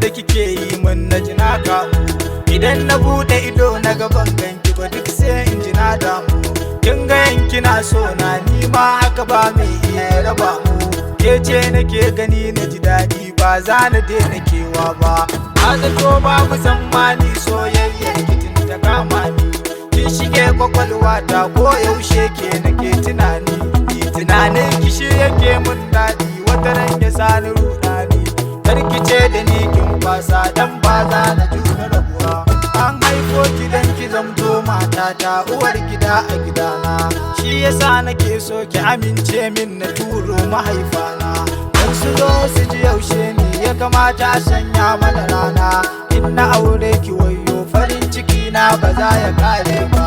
da kike yi min na ji na kamu. Idan na bude ido na gaban ganki ba duk sai in ji na damu. Kin ga kina so na ni ma haka ba mai iya raba mu. Ke ce nake gani na ji daɗi ba za na daina kewa ba. Na zato babu tsammani soyayyar kitin ta kama ni. Kin shige kwakwalwa ta ko yaushe ke nake tunani. Ni tunanin kishi yake mun daɗi wata ran ya sani rudani. Karkice da ni kin fasa dan ba za na jura rabuwa. An haifo ki dan ki zamto matata uwar gida a gidana. Shi yasa nake so ki amince min na turo mahaifana. Dan su zo su ji yaushe ne ya kamata a sanya mana rana. In na aure ki wayo farin ciki na ba za ya kare ba.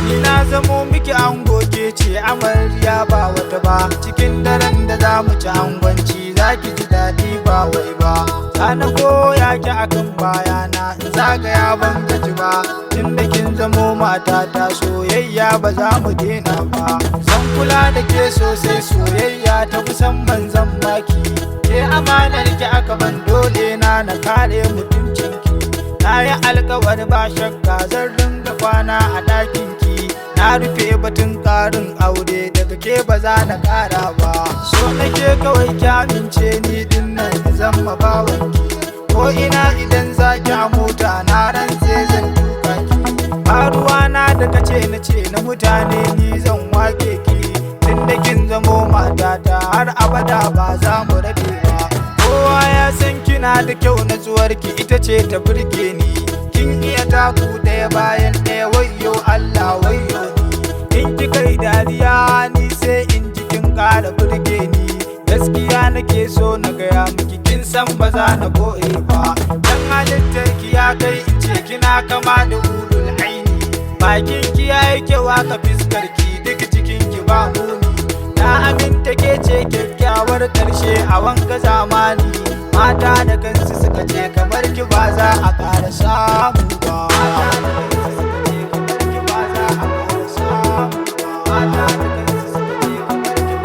Ni na zamo miki ango ke ce amarya ba wata ba. Cikin daren da za mu ci angwanci za ki ji daɗi ba wai ba. Sana koya ki akan bayana in zagaya ban gaji ba. Tunda kin zamo matata soyayya ba za mu daina ba. Zan kula da ke sosai soyayya ta kusan ban zan baki. Ke amanar ki aka ban dole na kare mutuncinki. Na yi alkawari ba shakka zan ringa kwana a ɗakinki. Na rufe batun ƙarin aure daga ke ba za na ƙara ba. So nake kawai ki amince ni dinnan zan bawanki. Ko ina idan za ki a mota na rantse zan tuka ki. Faruwa na da kace na ce na mutane ni zan wake ki. Tunda kin zamo matata har abada ba za mu rabe ba. Kowa ya san kina da kyau natsuwarki ita ce ta burge ni. Kin iya taku ɗaya bayan ɗaya wayyo Allah wayyo ni. In kika yi dariya ni sai in ji kin ƙara burge ni. Gaskiya nake so na gaya miki kin san ba za na boye ba. Dan halittar ki ya kai in ce kina kama da ulul aini. Bakin ki yayi kyau aka fiskar ki duk cikin ki ba muni. Na aminta ke ce kyakkyawar karshe a wanga zamani. Mata da kansu suka ce kamar ki ba za a ƙara samu ba.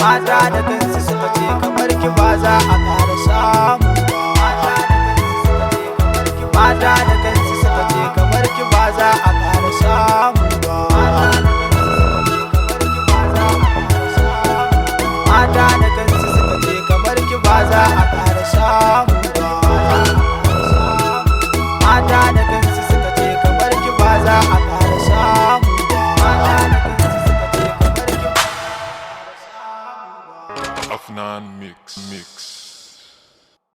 Mata da kansu suka ce kamar ki ba za a ƙara samu ba. Mata da kansu suka ce kamar ki ba za a ƙara samu ba. Mata da kansu suka ce kamar ki ba za a ƙara samu ba. Mata da kansu suka ce kamar ki ba za a ƙara samu ba. Afnan Mix.